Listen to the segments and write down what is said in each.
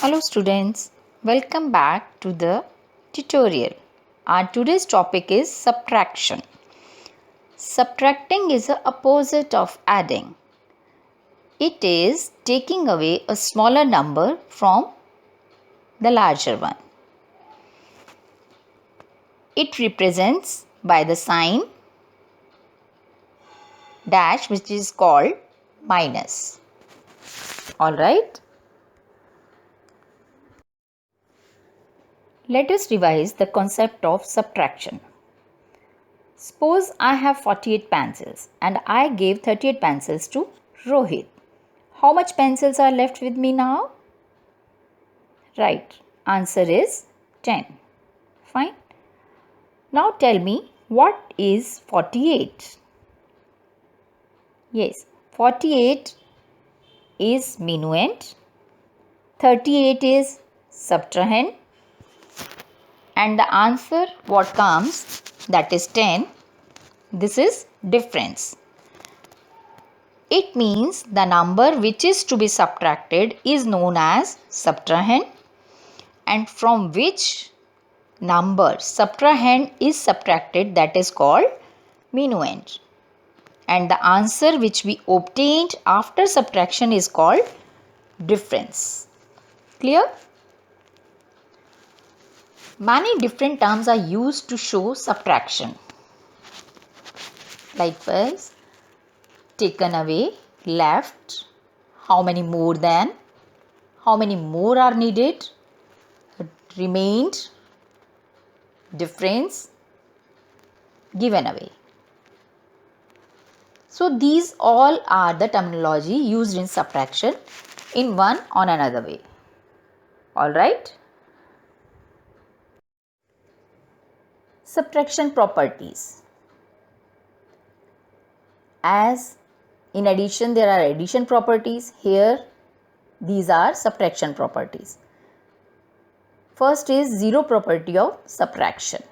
Hello students, welcome back to the tutorial. Our today's topic is subtraction. Subtracting is the opposite of adding. It is taking away a smaller number from the larger one. It represents by the sign dash, which is called minus. Alright. Let us revise the concept of subtraction. Suppose I have 48 pencils and I gave 38 pencils to Rohit. How much pencils are left with me now? Right, answer is 10. Fine. Now tell me, what is 48? Yes, 48 is minuend, 38 is subtrahend, and the answer what comes, that is 10. This is difference. It means the number which is to be subtracted is known as subtrahend, and from which number subtrahend is subtracted, that is called minuend. And the answer which we obtained after subtraction is called difference. Clear? Many different terms are used to show subtraction. Likewise, taken away, left, how many more than, how many more are needed, remained, difference, given away. So these all are the terminology used in subtraction in one or another way. Alright. Subtraction properties. As in addition there are addition properties, here these are subtraction properties. First is zero property of subtraction.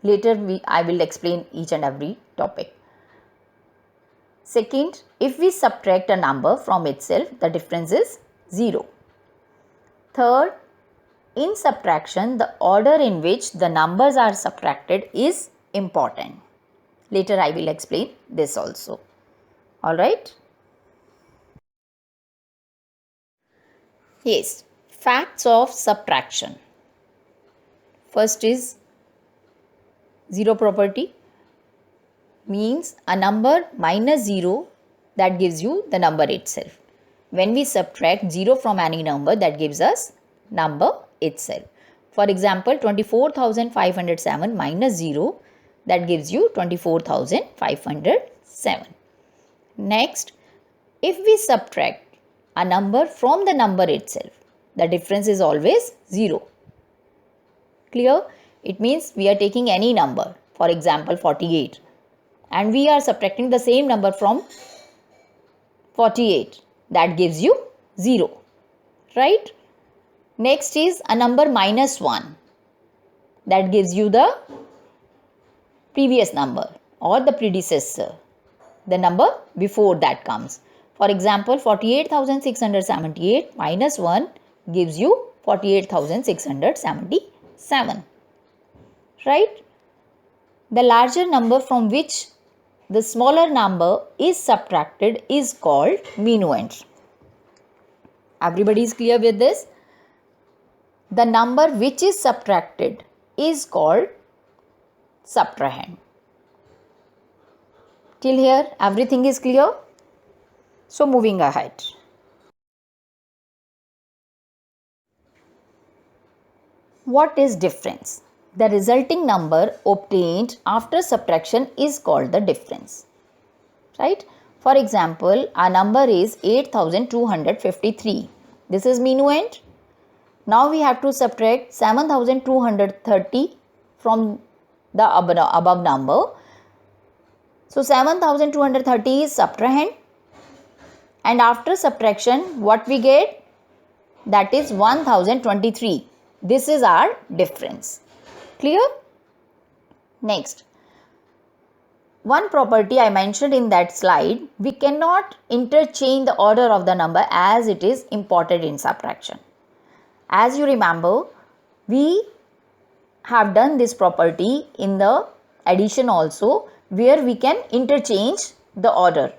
Later I will explain each and every topic. Second, if we subtract a number from itself, the difference is 0. Third, in subtraction, the order in which the numbers are subtracted is important. Later I will explain this also. Alright? Yes, facts of subtraction. First is zero property. Means a number minus 0, that gives you the number itself. When we subtract 0 from any number, that gives us number itself. For example, 24,507 minus 0, that gives you 24,507. Next, if we subtract a number from the number itself, the difference is always 0. Clear? It means we are taking any number, for example 48. And we are subtracting the same number from 48, that gives you 0, right? Next is a number minus 1, that gives you the previous number or the predecessor, the number before that comes. For example, 48,678 minus 1 gives you 48,677, right? The larger number from which the smaller number is subtracted is called minuend. Everybody is clear with this? The number which is subtracted is called subtrahend. Till here everything is clear? So moving ahead. What is difference? The resulting number obtained after subtraction is called the difference, right? For example, our number is 8,253. This is minuend. Now we have to subtract 7,230 from the above number. So 7,230 is subtrahend, and after subtraction what we get? That is 1,023. This is our difference. Clear? Next, one property I mentioned in that slide, we cannot interchange the order of the number as it is important in subtraction. As you remember, we have done this property in the addition also, where we can interchange the order.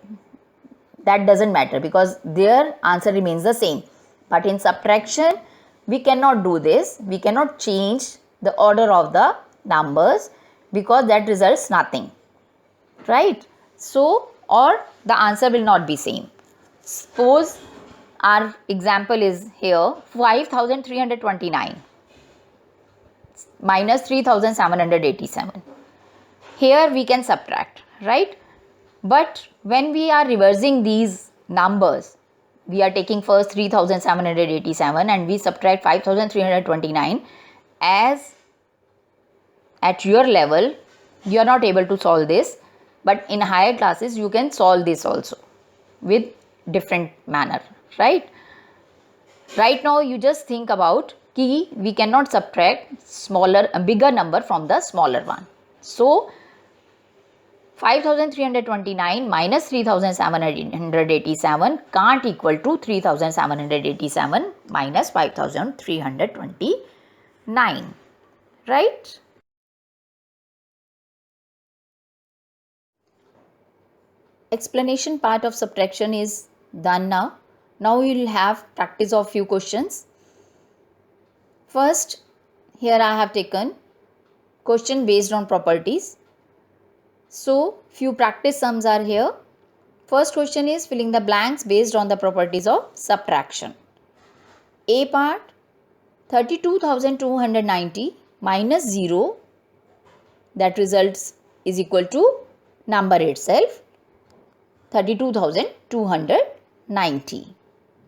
That doesn't matter because their answer remains the same. But in subtraction, we cannot do this. We cannot change the order of the numbers because that results nothing, right? So, or the answer will not be same. Suppose our example is here 5329 minus 3787. Here we can subtract, right? But when we are reversing these numbers, we are taking first 3787 and we subtract 5329. As at your level, you are not able to solve this, but in higher classes you can solve this also with different manner, right? Right now you just think about ki we cannot subtract bigger number from the smaller one. So 5329 minus 3787 can't equal to 3787 minus 5329, right? Explanation part of subtraction is done now. Now you will have practice of few questions. First, here I have taken question based on properties. So, few practice sums are here. First question is filling the blanks based on the properties of subtraction. A part, 32,290 minus 0, that results is equal to number itself, 32,290.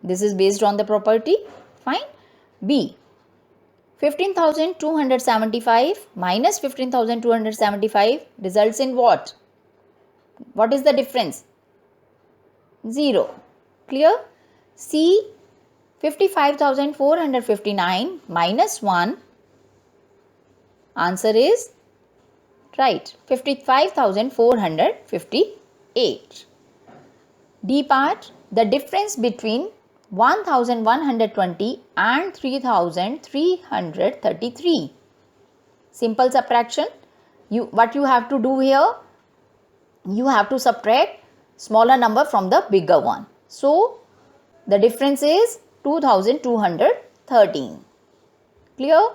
This is based on the property, fine. B, 15,275 minus 15,275 results in what? What is the difference? 0. Clear? C, 55,459 minus 1. Answer is right, 55,458. D part, the difference between 1,120 and 3,333. Simple subtraction. What you have to do here? You have to subtract smaller number from the bigger one. So, the difference is 2,213. Clear?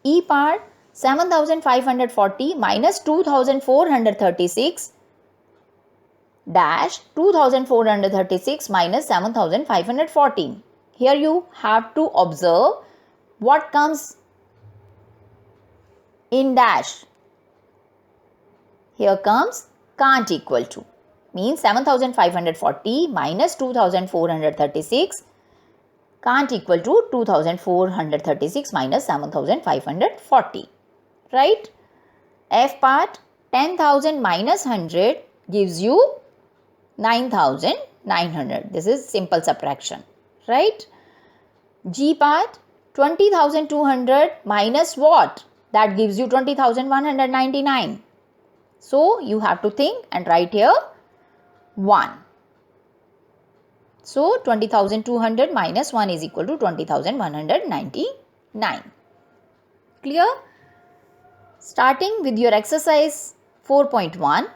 E part, 7,540 minus 2,436 dash 2,436 minus 7,514. Here you have to observe what comes in dash. Here comes can't equal to, means 7,540 minus 2,436 can't equal to 2,436 minus 7,540, right? F part, 10,000 minus 100 gives you 9,900. This is simple subtraction, right? G part, 20,200 minus what? That gives you 20,199. So, you have to think and write here 1. So, 20,200 minus 1 is equal to 20,199. Clear? Starting with your exercise 4.1.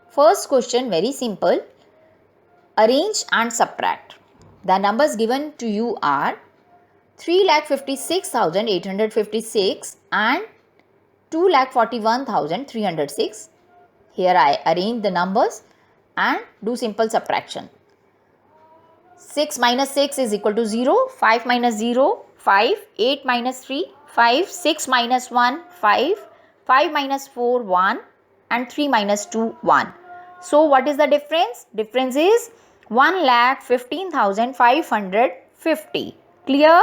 First question, very simple. Arrange and subtract. The numbers given to you are 3,56,856 and 2,41,306. Here I arrange the numbers and do simple subtraction. 6 minus 6 is equal to 0, 5 minus 0, 5, 8 minus 3, 5, 6 minus 1, 5, 5 minus 4, 1 and 3 minus 2, 1. So, what is the difference? Difference is 1,15,550. Clear?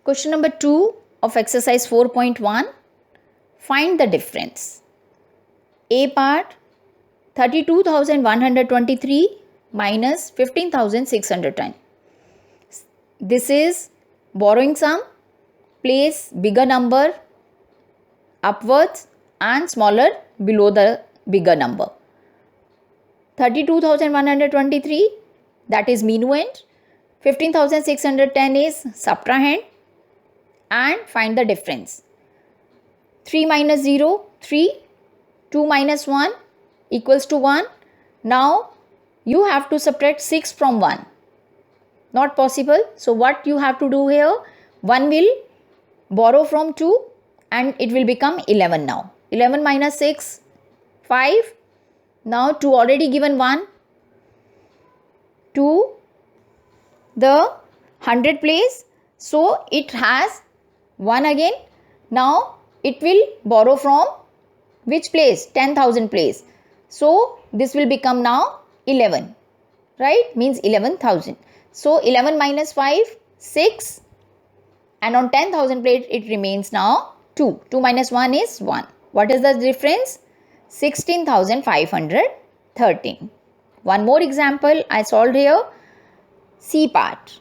Question number 2 of exercise 4.1. Find the difference. A part, 32,123 minus 15,610. This is borrowing sum. Place bigger number upwards and smaller below the bigger number. 32,123, that is minuend. 15,610 is subtrahend and find the difference. 3 minus 0, 3. 2 minus 1 equals to 1. Now you have to subtract 6 from 1. Not possible. So what you have to do here? 1 will borrow from 2 and it will become 11 now. 11 minus 6, 5. Now 2 already given 1. 2 the 100 place. So it has 1 again. Now it will borrow from which place? 10,000 place. So this will become now 11. Right? Means 11,000. So 11 minus 5, 6. And on 10,000 plate it remains now 2. 2 minus 1 is 1. What is the difference? 16,513. One more example I solved here. C part.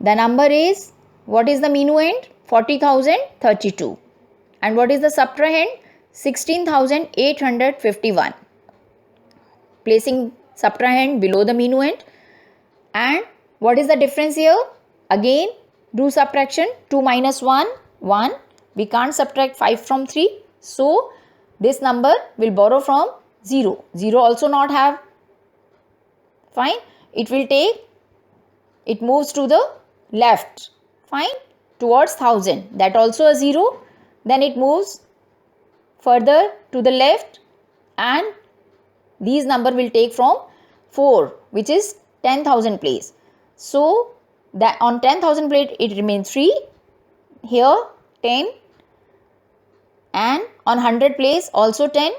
The number is, what is the minuend? 40,032. And what is the subtrahend? 16,851. Placing subtrahend below the minuend. And what is the difference here? Again, do subtraction. 2 minus 1, 1. We can't subtract 5 from 3. So, this number will borrow from 0. 0 also not have. Fine. It will take, it moves to the left. Fine. Towards 1000. That also a 0. Then it moves further to the left and these number will take from 4, which is 10,000 place. So that on 10,000 plate it remains 3. Here 10 and on 100 place also 10.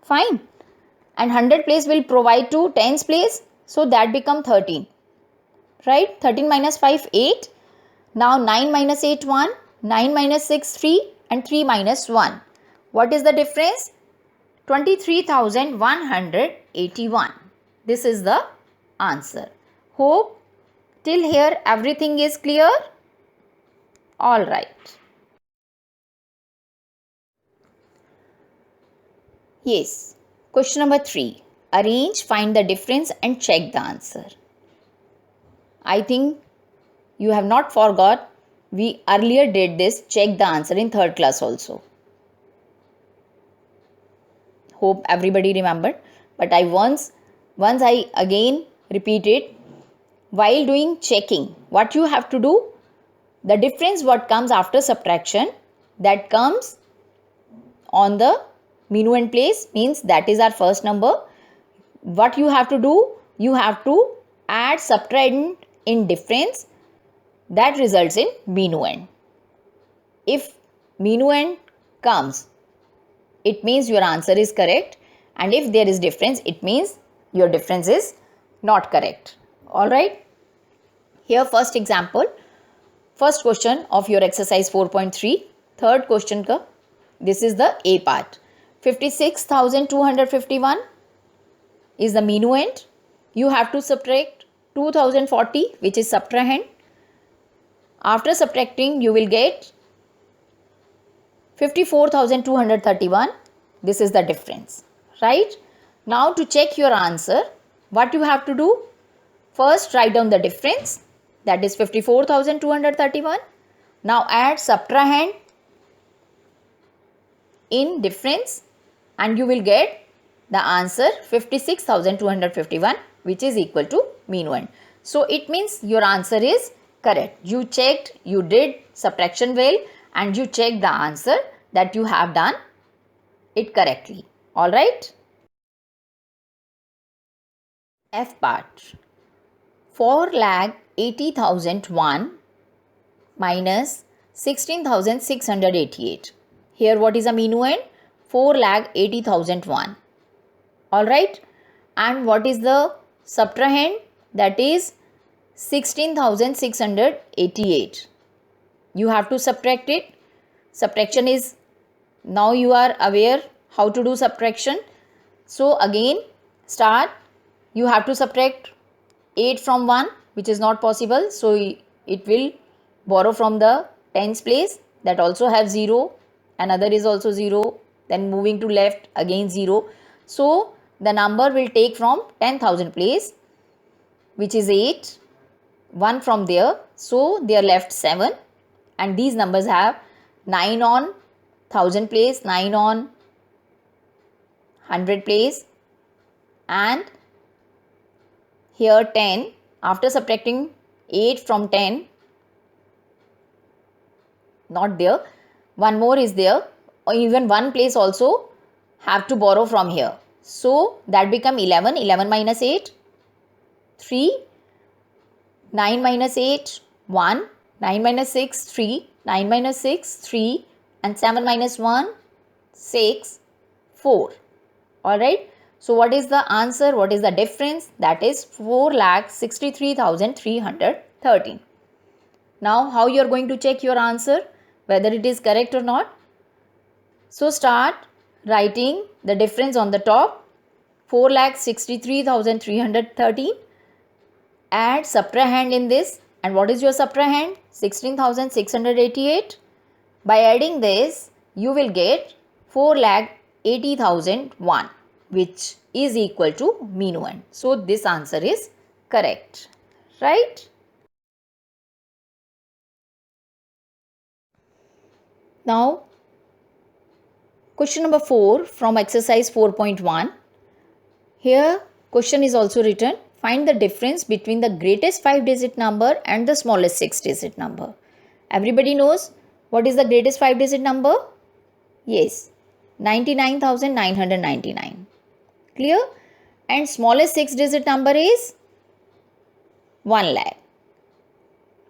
Fine. And 100 place will provide to 10's place. So that become 13. Right? 13 minus 5, 8. Now 9 minus 8, 1. 9 minus 6, 3. And 3 minus 1. What is the difference? 23,181. This is the answer. Hope till here everything is clear. All right. Yes. Question number 3. Arrange, find the difference and check the answer. I think you have not forgot. We earlier did this, check the answer in 3rd class also. Hope everybody remembered. But I once I again repeat it. While doing checking, what you have to do, the difference what comes after subtraction, that comes on the minuend place, means that is our first number. What you have to do, you have to add subtrahend in difference. That results in minuend. If minuend comes, it means your answer is correct. And if there is difference, it means your difference is not correct. Alright. Here first example. First question of your exercise 4.3. Third question ka. This is the A part. 56,251 is the minuend. You have to subtract 2,040, which is subtrahend. After subtracting, you will get 54,231. This is the difference. Right? Now to check your answer, what you have to do? First write down the difference. That is 54,231. Now add subtrahend in difference and you will get the answer 56,251, which is equal to minuend. So it means your answer is correct. You checked, you did subtraction well and you checked the answer that you have done it correctly. Alright. F part. 4,80,001 minus 16,688. Here what is a minuend? 4,80,001. Alright. And what is the subtrahend? That is 16,688. You have to subtract it. Subtraction is, now you are aware how to do subtraction. So again start. You have to subtract 8 from 1, which is not possible. So it will borrow from the tens place, that also have 0. Another is also 0. Then moving to left, again 0. So the number will take from 10,000 place. which is 8, 1 from there, so they are left 7, and these numbers have 9 on 1000 place, 9 on 100 place, and here 10. After subtracting 8 from 10, not there, one more is there, or even one place also have to borrow from here. So that become 11, 11 minus 8, 3, 9 minus 8, 1, 9 minus 6, 3, 9 minus 6, 3, and 7 minus 1, 6, 4. Alright. So what is the answer? What is the difference? That is 4,63,313. Now how you are going to check your answer, whether it is correct or not? So start writing the difference on the top, 4,63,313. Add subtrahend in this, and what is your subtrahend? 16,688. By adding this, you will get 4,80,001, which is equal to minuend. So this answer is correct, right? Now, question number 4 from exercise 4.1. Here, question is also written. Find the difference between the greatest 5-digit number and the smallest 6-digit number. Everybody knows what is the greatest 5-digit number? Yes, 99,999. Clear? And smallest 6-digit number is 1 lakh.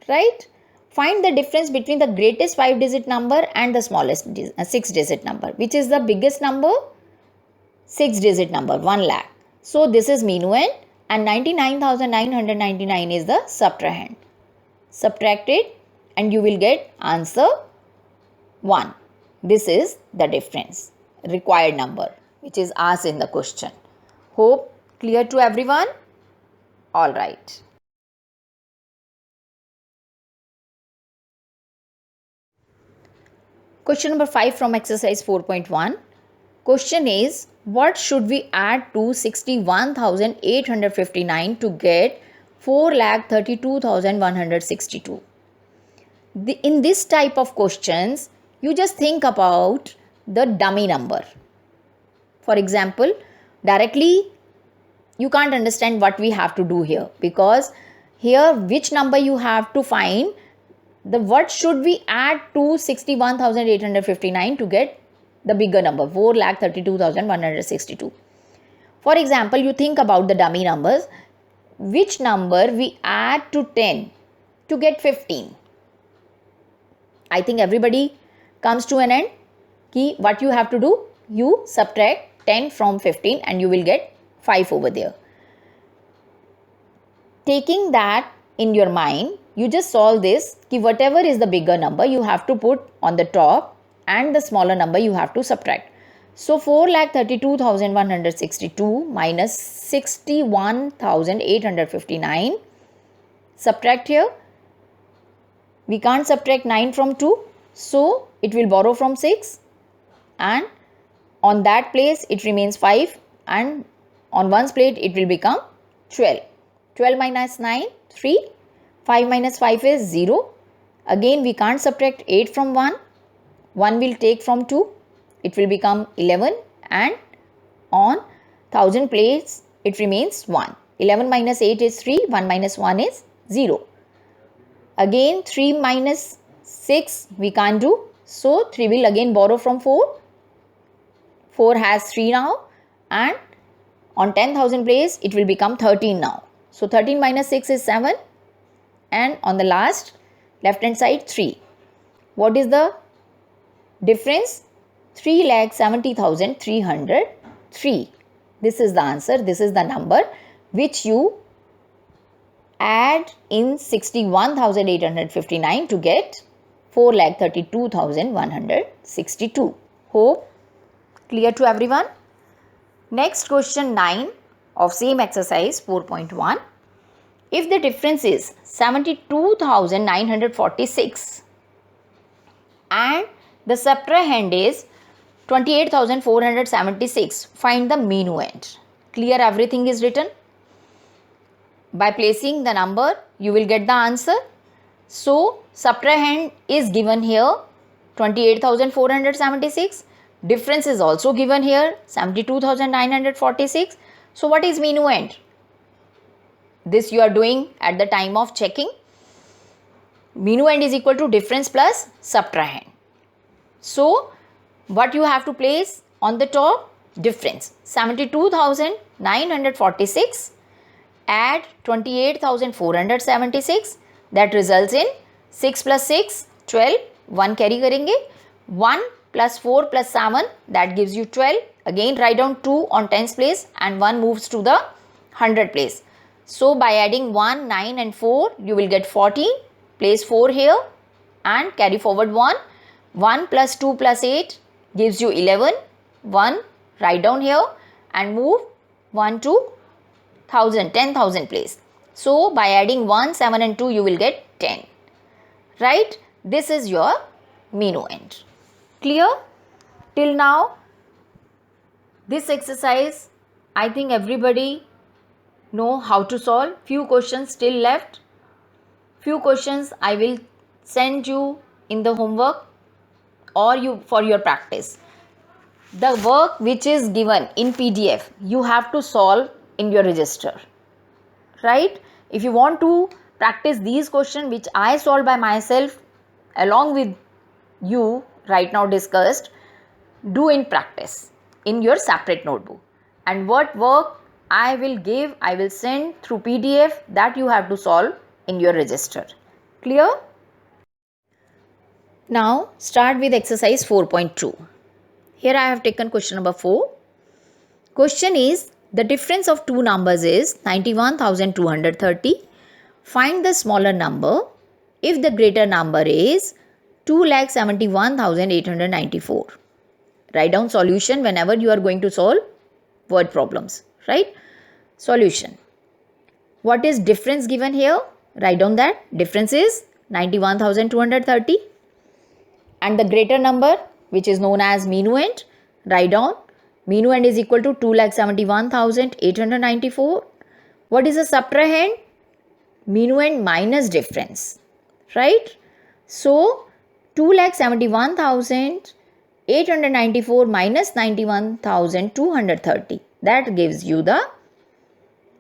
Right? Find the difference between the greatest 5-digit number and the smallest 6-digit number. Which is the biggest number? 6-digit number, 1 lakh. So this is minuend, and 99,999 is the subtrahend. Subtract it and you will get answer 1. This is the difference, required number, which is asked in the question. Hope clear to everyone? Alright. Question number 5 from exercise 4.1. Question is, what should we add to 61,859 to get 4,32,162? In this type of questions, you just think about the dummy number. For example, directly you can't understand what we have to do here, because here which number you have to find, the what should we add to 61,859 to get the bigger number, 4,32,162. For example, you think about the dummy numbers. Which number we add to 10 to get 15? I think everybody comes to an end. Ki what you have to do? You subtract 10 from 15 and you will get 5 over there. Taking that in your mind, you just solve this. Ki whatever is the bigger number, you have to put on the top, and the smaller number you have to subtract. So 4,32,162 minus 61,859. Subtract here. We can't subtract 9 from 2. So it will borrow from 6. And on that place it remains 5. And on one's plate it will become 12. 12 minus 9, 3. 5 minus 5 is 0. Again we can't subtract 8 from 1. 1 will take from 2, it will become 11, and on 1000 plates it remains 1. 11 minus 8 is 3, 1 minus 1 is 0. Again 3 minus 6 we can't do, so 3 will again borrow from 4. 4 has 3 now, and on 10,000 plates it will become 13 now. So 13 minus 6 is 7, and on the last left hand side 3. What is the difference? 3,70,303. This is the answer. This is the number which you add in 61,859 to get 4,32,162. Hope clear to everyone? Next, question 9 of same exercise 4.1. If the difference is 72,946 and the subtrahend is 28,476, find the minuend. Clear, everything is written. By placing the number, you will get the answer. So, subtrahend is given here 28,476. Difference is also given here 72,946. So, what is minuend? This you are doing at the time of checking. Minuend is equal to difference plus subtrahend. So, what you have to place on the top? Difference. 72,946 add 28,476, that results in 6 plus 6 12, 1 carry करेंगे, 1 plus 4 plus 7, that gives you 12. Again write down 2 on tens place and 1 moves to the 100 place. So by adding 1, 9 and 4 you will get 14. Place 4 here and carry forward 1. 1 plus 2 plus 8 gives you 11. 1 write down here and move 1 to 10,000 place. So by adding 1, 7 and 2 you will get 10. Right? This is your minuend. Clear? Till now, this exercise, I think everybody know how to solve. Few questions still left. Few questions I will send you in the homework or you for your practice. The work which is given in PDF, you have to solve in your register. Right? If you want to practice these questions which I solved by myself along with you right now discussed, do in practice in your separate notebook. And what work I will give, I will send through PDF, that you have to solve in your register. Clear? Now start with exercise 4.2. Here I have taken question number 4. Question is, the difference of two numbers is 91,230. Find the smaller number if the greater number is 2,71,894. Write down solution whenever you are going to solve word problems. Right? Solution. What is difference given here? Write down that. Difference is 91,230. And the greater number, which is known as minuend, write down. Minuend is equal to 2,71,894. What is the subtrahend? Minuend minus difference. Right? So, 2,71,894 minus 91,230. That gives you the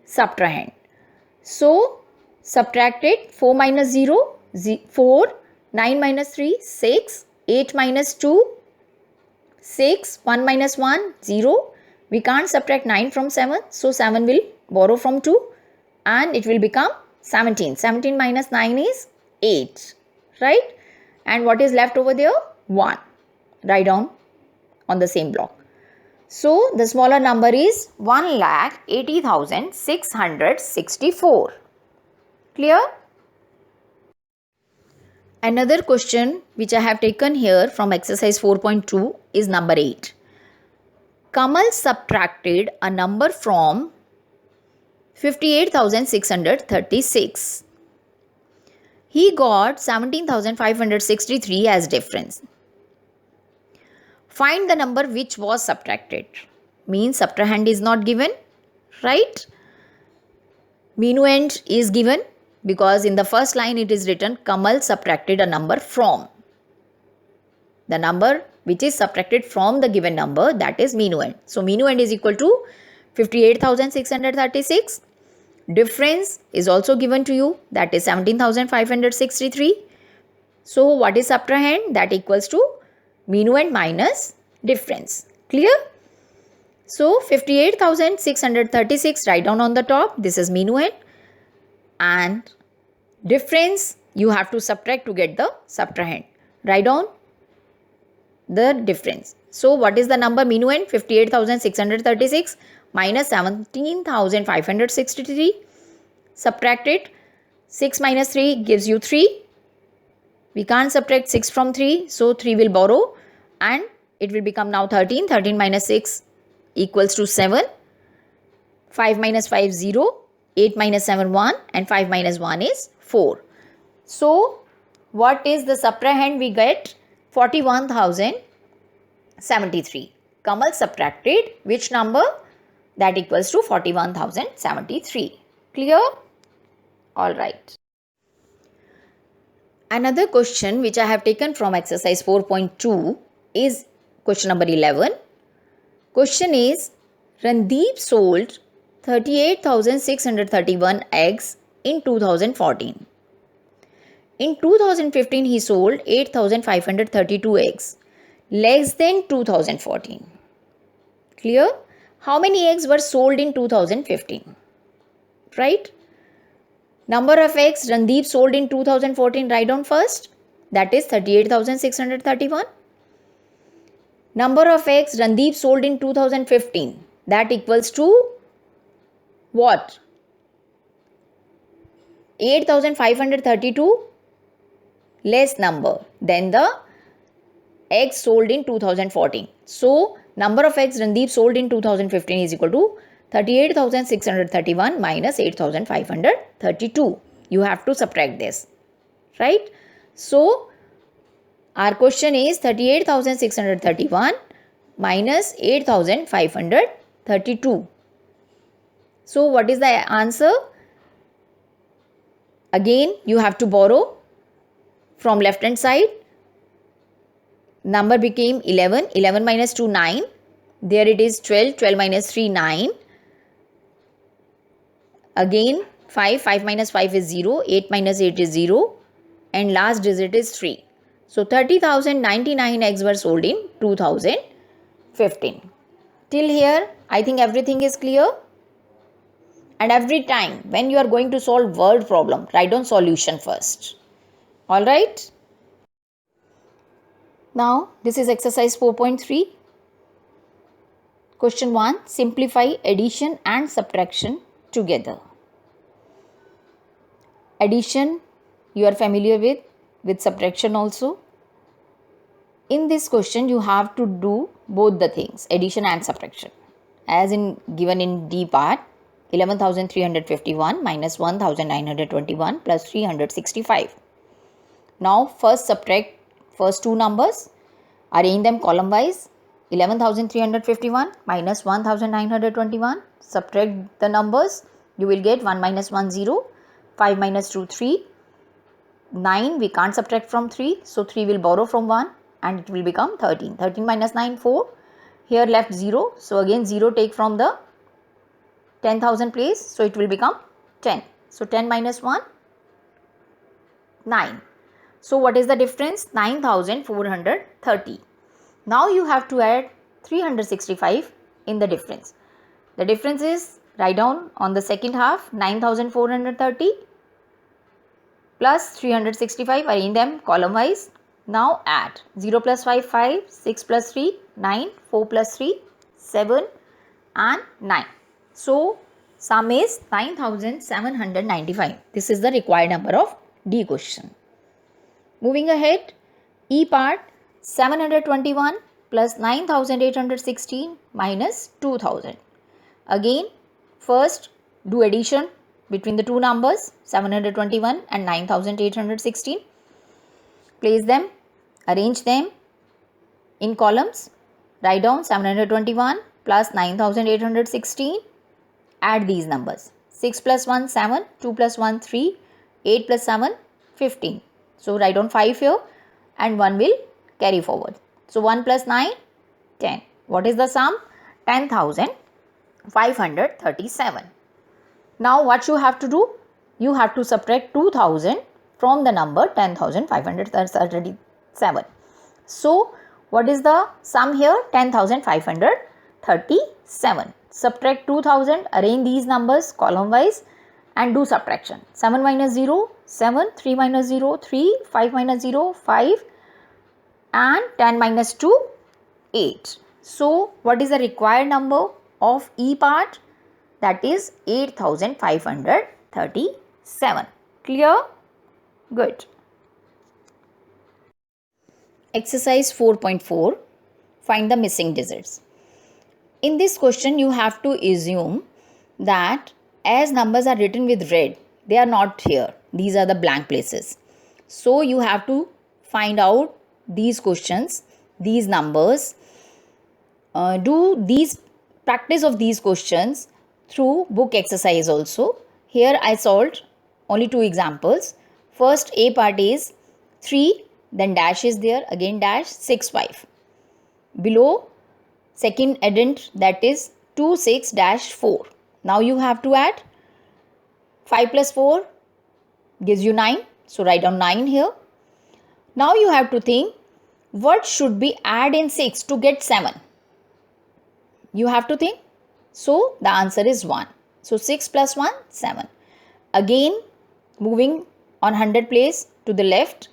subtrahend. So, subtract it. 4 minus 0, 4. 9 minus 3, 6. 8 minus 2, 6, 1 minus 1, 0. We can't subtract 9 from 7. So, 7 will borrow from 2 and it will become 17. 17 minus 9 is 8. Right? And what is left over there? 1. Write down on the same block. So, the smaller number is 1,80,664. Clear? Another question which I have taken here from exercise 4.2 is number 8. Kamal subtracted a number from 58,636. He got 17,563 as difference. Find the number which was subtracted. Means subtrahend is not given. Right? Minuend is given. Because in the first line it is written Kamal subtracted a number from. The number which is subtracted from the given number, that is minuend. So minuend is equal to 58,636. Difference is also given to you, that is 17,563. So what is subtrahend? That equals to minuend minus difference. Clear? So 58,636 write down on the top. This is minuend. And difference you have to subtract to get the subtrahend. Write down the difference. So what is the number minuend? 58,636 minus 17,563. Subtract it. 6 minus 3 gives you 3. We can't subtract 6 from 3. So 3 will borrow and it will become now 13. 13 minus 6 equals to 7. 5 minus 5 0. 8 minus 7 1 and 5 minus 1 is 4. So, what is the subtrahend we get? 41,073. Kamal subtracted which number? That equals to 41,073. Clear? All right. Another question which I have taken from exercise 4.2 is question number 11. Question is, Randeep sold 38,631 eggs in 2014. In 2015, he sold 8,532 eggs, less than 2014. Clear? How many eggs were sold in 2015? Right? Number of eggs Randeep sold in 2014, write down first. That is 38,631. Number of eggs Randeep sold in 2015. That equals to what? 8,532 less number than the eggs sold in 2014. So, number of eggs Randeep sold in 2015 is equal to 38,631 minus 8,532. You have to subtract this, right? So, our question is 38,631 minus 8,532. So, what is the answer? Again, you have to borrow from left hand side. Number became 11. 11 minus 2, 9. There it is 12. 12 minus 3, 9. Again 5. 5 minus 5 is 0. 8 minus 8 is 0. And last digit is 3. So 30,099 eggs were sold in 2015. Till here, I think everything is clear. And every time when you are going to solve word problem, write down solution first. Alright. Now, this is exercise 4.3. Question 1. Simplify addition and subtraction together. Addition you are familiar with subtraction also. In this question, you have to do both the things, addition and subtraction. As in given in D part, 11,351 minus 1,921 plus 365. Now, first subtract first two numbers, arrange them column wise. 11,351 minus 1,921, subtract the numbers, you will get 1 minus 1, 0, 5 minus 2, 3, 9 we can't subtract from 3, so 3 will borrow from 1 and it will become 13. 13 minus 9, 4, here left 0, so again 0 take from the 10,000 place, so it will become 10. So 10 minus 1, 9. So what is the difference? 9,430. Now you have to add 365 in the difference. The difference is, write down on the second half, 9,430 plus 365, arrange them column wise. Now add 0 plus 5, 5, 6 plus 3, 9, 4 plus 3, 7 and 9. So sum is 9,795. This is the required number of D question. Moving ahead, E part, 721 plus 9,816 minus 2,000. Again, first do addition between the two numbers 721 and 9,816. Place them, arrange them in columns. Write down 721 plus 9,816. Add these numbers. 6 plus 1, 7, 2 plus 1, 3, 8 plus 7, 15. So write down 5 here and 1 will carry forward. So 1 plus 9, 10. What is the sum? 10,537. Now what you have to do? You have to subtract 2,000 from the number 10,537. So what is the sum here? 10,537. Subtract 2,000, arrange these numbers column wise and do subtraction. 7 minus 0, 7, 3 minus 0, 3, 5 minus 0, 5 and 10 minus 2, 8. So what is the required number of E part? That is 8,537. Clear? Good. Exercise 4.4. Find the missing digits. In this question, you have to assume that as numbers are written with red, they are not here. These are the blank places. So you have to find out these questions, these numbers. Do these practice of these questions through book exercise also. Here I solved only two examples. First A part is 3, then dash is there, again dash, 6, 5. Below second addend, that is 2, 6 dash 4. Now you have to add 5 plus 4 gives you 9. So write down 9 here. Now you have to think what should be add in 6 to get 7. You have to think. So the answer is 1. So 6 plus 1, 7. Again moving on 100 place to the left.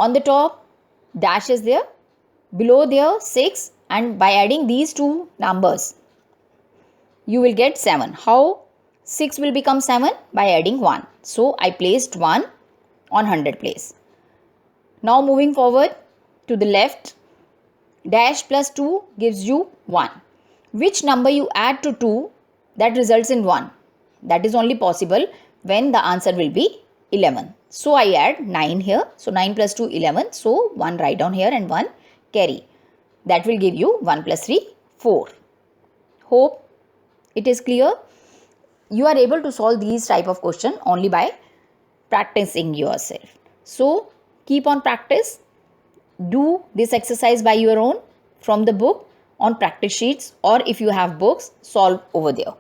On the top dash is there. Below there 6, and by adding these two numbers you will get 7. How 6 will become 7? By adding 1. So I placed 1 on 100 place. Now moving forward to the left, dash plus 2 gives you 1. Which number you add to 2 that results in 1? That is only possible when the answer will be 11. So I add 9 here. So 9 plus 2, 11. So 1 write down here and 1 carry. That will give you 1 plus 3, 4. Hope it is clear. You are able to solve these type of question only by practicing yourself. So keep on practice. Do this exercise by your own from the book on practice sheets, or if you have books, solve over there.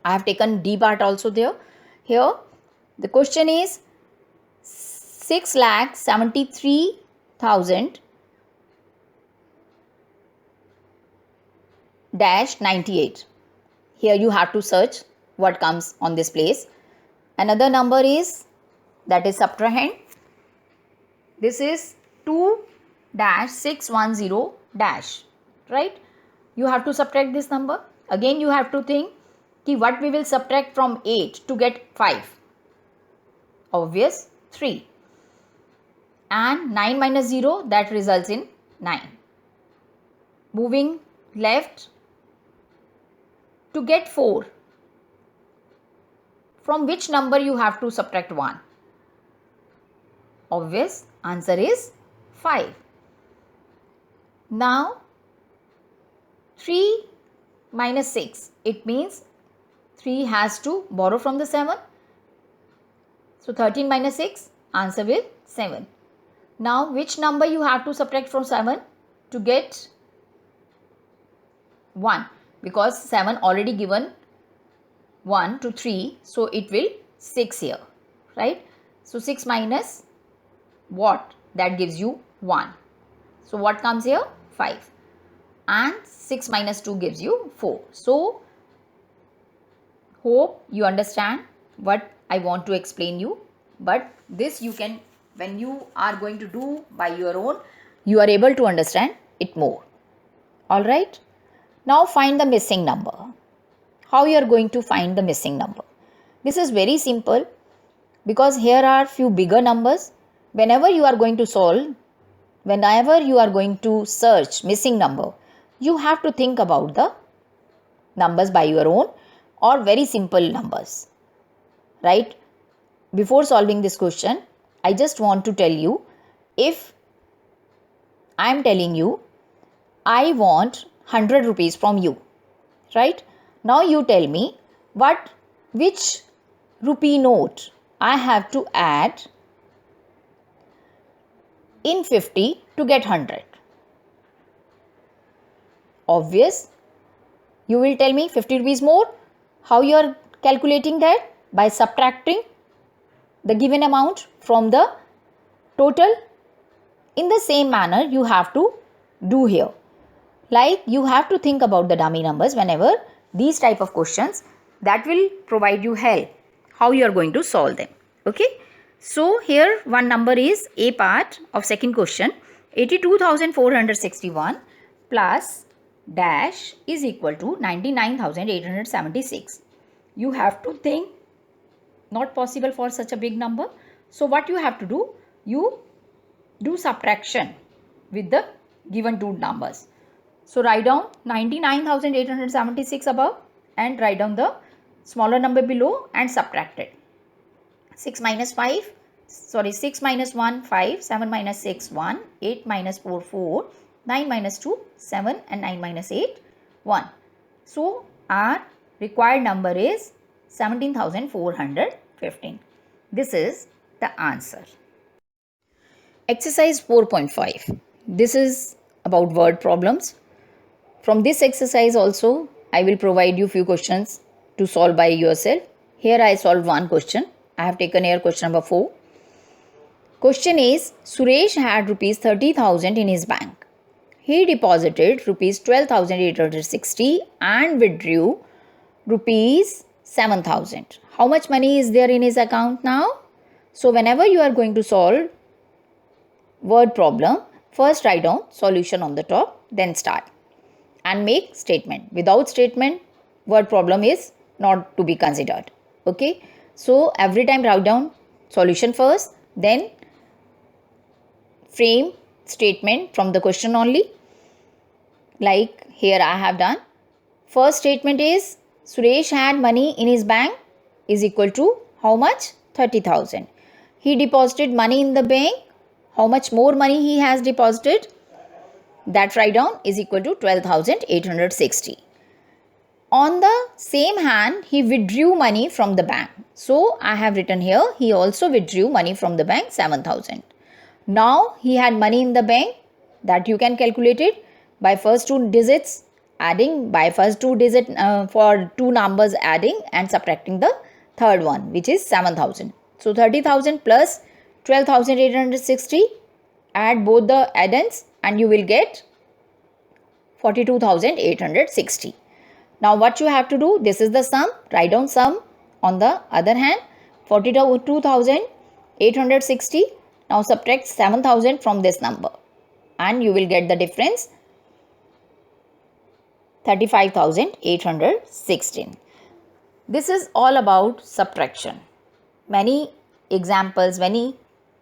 I have taken D part also there. Here the question is 6,73,000 dash 98. Here you have to search what comes on this place. Another number is, that is subtrahend. This is 2 dash 610 dash, right? You have to subtract this number. Again you have to think ki what we will subtract from 8 to get 5. Obvious, 3. And 9 minus 0, that results in 9. Moving left, to get 4, from which number you have to subtract 1? Obvious, answer is 5. Now 3 minus 6, it means 3 has to borrow from the 7. So 13 minus 6, answer will 7. Now which number you have to subtract from 7 to get 1? Because 7 already given 1 to 3, so it will 6 here, right? So 6 minus what? That gives you 1. So what comes here? 5. And 6 minus 2 gives you 4. So hope you understand what I want to explain you. But this you can, when you are going to do by your own, you are able to understand it more. Alright. Now find the missing number. How you are going to find the missing number? This is very simple, because here are few bigger numbers. Whenever you are going to solve, whenever you are going to search missing number, you have to think about the numbers by your own or very simple numbers, right? Before solving this question, I just want to tell you, if I am telling you I want 100 rupees from you, right? Now you tell me which rupee note I have to add in 50 to get 100. Obvious, you will tell me 50 rupees more. How you are calculating that? By subtracting the given amount from the total. In the same manner you have to do here. Like you have to think about the dummy numbers whenever these type of questions, that will provide you help how you are going to solve them. Okay. So here one number is A part of second question, 82,461 plus dash is equal to 99,876. You have to think, not possible for such a big number. So what you have to do, you do subtraction with the given two numbers. So write down 99,876 above and write down the smaller number below and subtract it. 6 minus 1, 5, 7 minus 6, 1, 8 minus 4, 4, 9 minus 2, 7 and 9 minus 8, 1. So our required number is 17,415. This is the answer. Exercise 4.5. This is about word problems. From this exercise also, I will provide you few questions to solve by yourself. Here I solved one question. I have taken here question number 4. Question is, Suresh had rupees 30,000 in his bank. He deposited rupees 12,860 and withdrew rupees 7,000. How much money is there in his account now? So whenever you are going to solve word problem, first write down solution on the top, then start and make statement. Without statement, word problem is not to be considered. Okay, so every time write down solution first, then frame statement from the question only. Like here I have done. First statement is Suresh had money in his bank is equal to how much? 30,000. He deposited money in the bank. How much more money he has deposited? That write down is equal to 12,860. On the same hand, he withdrew money from the bank. So I have written here, he also withdrew money from the bank, 7,000. Now he had money in the bank, that you can calculate it by first two digits adding, by first two digit for two numbers adding and subtracting the third one, which is 7,000. So 30,000 plus 12,860, add both the add-ins and you will get 42,860. Now what you have to do, this is the sum, write down sum on the other hand, 42,860. Now subtract 7,000 from this number and you will get the difference 35,816. This is all about subtraction. Many examples, many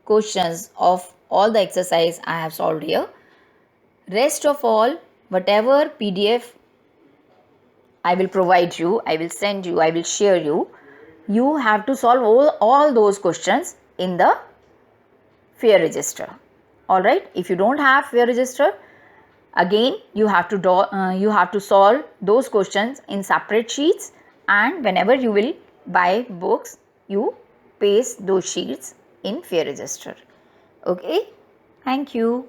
questions of all the exercise I have solved here. Rest of all, whatever PDF I will provide you, I will send you, I will share you, you have to solve all those questions in the FAIR register. Alright, if you don't have FAIR register, again you have to solve those questions in separate sheets, and whenever you will buy books, you paste those sheets in FAIR register. Okay, thank you.